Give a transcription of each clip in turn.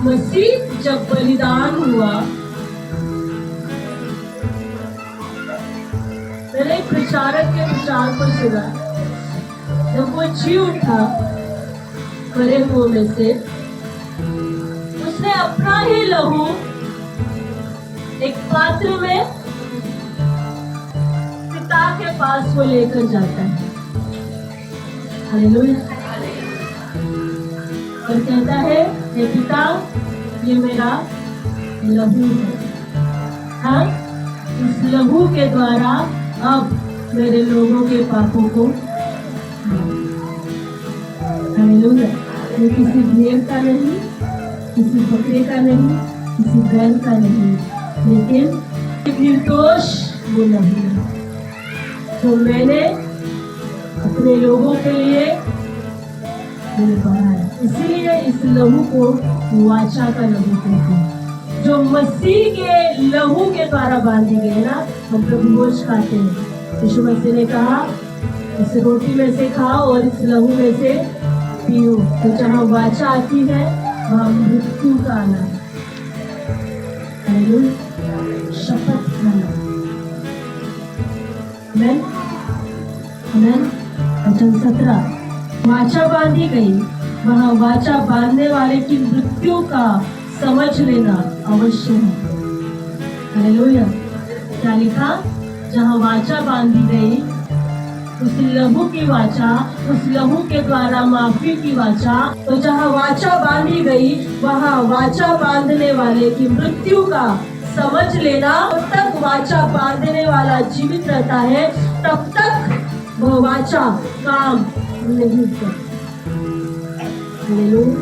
मसीह जब बलिदान हुआ, मैंने एक प्रचारक के प्रचार को सुना, जब वो जी उठा मरे हुओं में से, उसने अपना ही लहू एक पात्र में पिता के पास वो लेकर जाता है। हालेलुया। और कहता है, हे पिता, ये मेरा लहू है। हाँ, इस लहू के द्वारा अब मेरे लोगों के पापों को, हालेलुया, ये किसी भेड़ का नहीं, किसी बकरे का नहीं, किसी बैल का नहीं, लेकिन निर्दोष वो लहू है जो मैंने अपने लोगों के लिए बहाया। इसीलिए इस लहू को वाचा का लहू कहते हैं, जो मसीह के लहू के द्वारा बांधी गए ना। हम प्रभु भोज खाते हैं, यीशु मसीह ने कहा, इस रोटी में से खाओ और इस लहू में से पियो, तो जहाँ वाचा आती है वहाँ मृत्यु का आना है, शपथ खाना। आमेन, आमेन। वचन 17, वाचा बांधी गई, वहाँ वाचा बांधने वाले की मृत्यु का समझ लेना अवश्य है। हालेलुया। क्या लिखा? जहाँ वाचा बांधी गई, उस लहू की वाचा, उस लहू के द्वारा माफी की वाचा, तो जहाँ वाचा बांधी गई वहाँ वाचा बांधने वाले की मृत्यु का समझ लेना। तब तक वाचा बांधने वाला जीवित रहता है, तब तक वह वाचा काम नहीं करता। Hallelujah,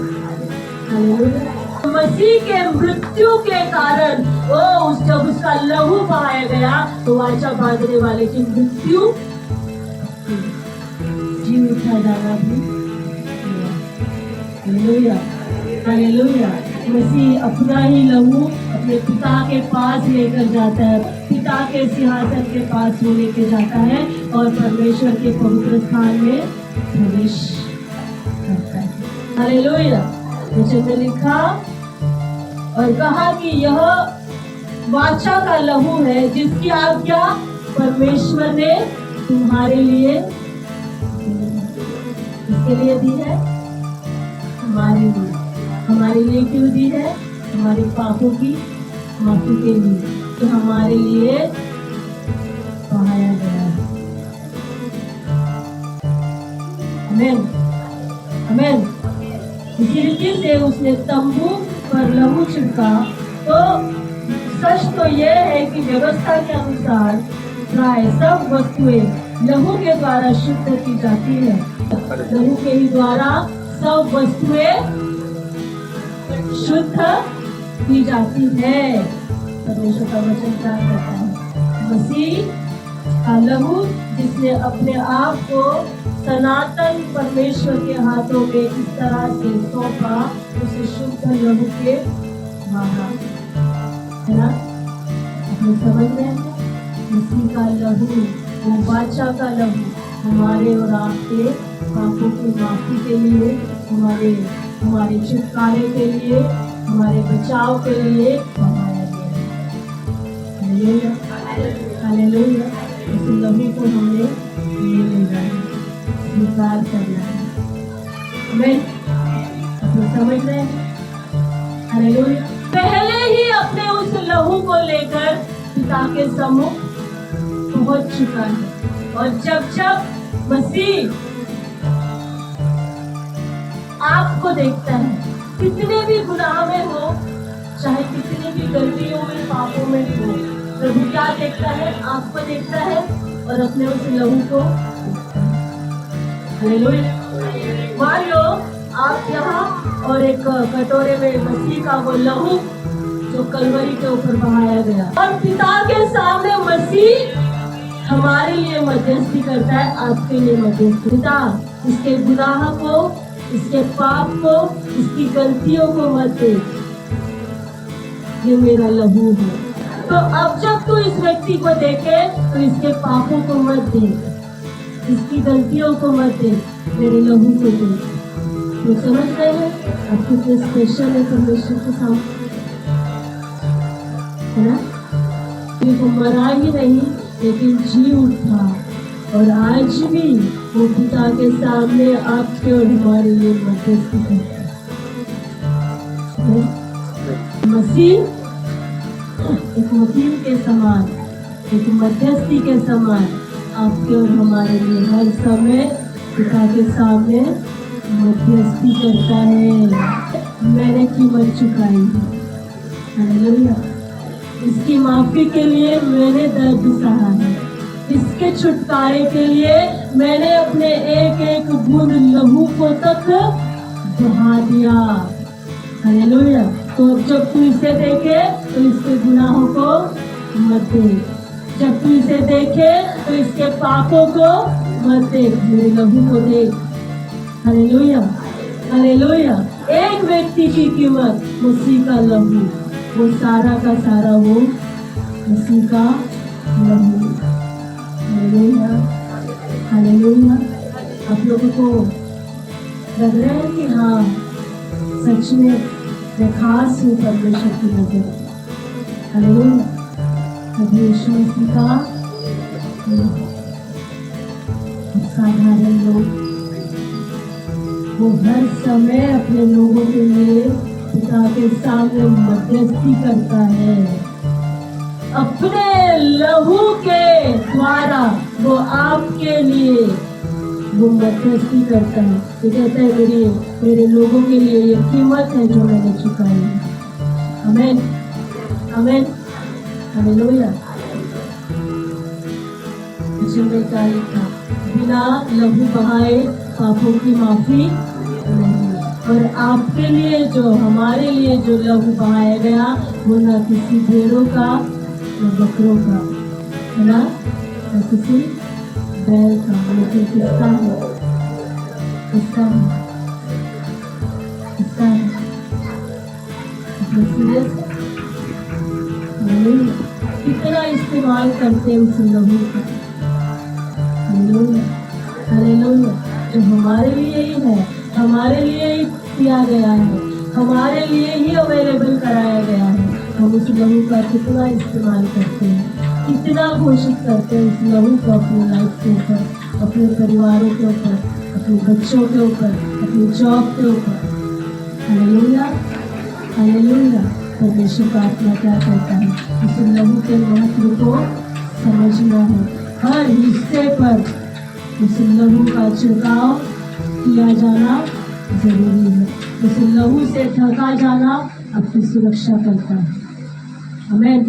hallelujah. मसीह के मृत्यु के कारण वो जब उसका लहू बहाया गया तो वाचा बांधने वाले की मृत्यु, जीवित जाना भी। Hallelujah, hallelujah. मसीह अपना ही लहू अपने पिता के पास लेकर जाता है, पिता के सिंहासन के पास वो लेकर जाता है और परमेश्वर के पवित्र स्थान में प्रवेश करता है। हालेलुया। वचन में लिखा और कहा कि यह वाचा का लहू है जिसकी आज्ञा परमेश्वर ने तुम्हारे लिए, किसके लिए दी है? हमारे लिए। हमारे लिए क्यों दी है? हमारे पापों की माफी के लिए, तो हमारे लिए बहाया गया है। आमेन, आमेन। इसी रीति से उसने तंबू पर लहू छिड़का। तो सच तो यह है कि व्यवस्था के अनुसार प्राय सब वस्तुएं लहू के द्वारा शुद्ध की जाती है। लहू के ही द्वारा सब वस्तुएं शुद्ध की जाती है। परमेश्वर का वचन क्या कहता है? मसीह का लहू जिसने अपने आप को सनातन परमेश्वर के हाथों में इस तरह से सौंपा, उसे शुद्ध लहू के द्वारा, है ना? अपने समझ में मसीह का लहू, वो वाचा का लहू हमारे और आपके पापों की माफी के लिए, हमारे छुटकारे के लिए, हमारे बचाव के लिए बहाया गया है। Hallelujah, hallelujah. इस लहू को हमने ले लेना है, स्वीकार करना है। आमेन। आप समझ रहे हैं? हालेलुया। पहले ही अपने उस लहू को लेकर पिता के सम्मुख पहुंच चुका है। और जब जब मसीह आपको देखता है, कितने भी गुनाह में हो, चाहे कितनी भी गलतियों में, पापों में हो, प्रभु क्या देखता है? आपको देखता है और अपने उस लहू को। हालेलुया। मान लो आप यहाँ और एक कटोरे में मसीह का वो लहू जो कलवरी के ऊपर बहाया गया, और पिता के सामने मसीह हमारे लिए मध्यस्थी करता है, आपके लिए मध्यस्थी। पिता इसके गुनाह को, इसके पाप को, इसकी गलतियों को मत देख, ये मेरा लहू है। तो अब जब तू इस व्यक्ति को देखे तो इसके पापों को मत देख, इसकी गलतियों को मत देख, मेरे लहू को देख। तो समझ रहे हैं आप कितने स्पेशल है परमेश्वर के सामने, है ना। ये तो मरा ही नहीं लेकिन जी उठा, और आज भी वो पिता के सामने आपके और हमारे लिए मध्यस्थी करता है। मसीह एक वकील के समान, एक मध्यस्थी के समान आपके और हमारे लिए हर समय पिता के सामने मध्यस्थी करता है। मैंने कीमत चुकाई है, हालेलुया। इसकी माफी के लिए मैंने दर्द सहा है, इसके छुटकारे के लिए मैंने अपने एक एक बूंद लहू को तक बहा दिया, हालेलुया। तो जब तू इसे देखे तो इसके गुनाहों को मत देख, जब तू इसे देखे तो इसके पापों को मत देख, मेरे लहू को देख, हालेलुया हालेलुया। एक व्यक्ति की कीमत मसीह का लहू, वो सारा का सारा वो मसीह का लहू, हालेलुया हालेलुया। आप लोगों को लग रहा है कि हाँ सच में मैं खास हूँ परमेश्वर की नजर, हालेलुया। कभी यीशु मसीह का साधारण लोग, वो हर समय अपने लोगों के लिए पिता के सामने मध्यस्थी करता है, अपने लहू के द्वारा वो आपके लिए वो मध्यस्थी करता है। तो कहता है मेरे लोगों के लिए ये कीमत है जो मैंने चुकाई है। आमीन आमीन हालेलुया। में क्या लिखा, बिना लहू बहाए पापों की माफी नहीं, और आपके लिए जो हमारे लिए जो लहू बहाया गया वो न किसी भेड़ों का न बकरों का, है ना, न किसी बैल का, लेकिन किसका है, किसका है, किसका है, कितना इस्तेमाल करते हैं उस लहू का, हालेलुया हालेलुया। जो हमारे लिए ही है, हमारे लिए ही किया गया है, हमारे लिए ही अवेलेबल कराया गया है, हम उस लहू का कितना इस्तेमाल करते हैं, कितना घोषित करते हैं उस लहू को अपनी लाइफ के ऊपर, अपने परिवारों के ऊपर, अपने बच्चों के ऊपर, अपनी जॉब के ऊपर, हालेलुया हालेलुया। परमेश्वर का आत्मा क्या कहता है, उस लहू के महत्व को समझना है, हर हिस्से पर उस लहू का छिड़काव किया जाना जरूरी है। उस लहू से ढका जाना आपकी सुरक्षा करता है। आमीन।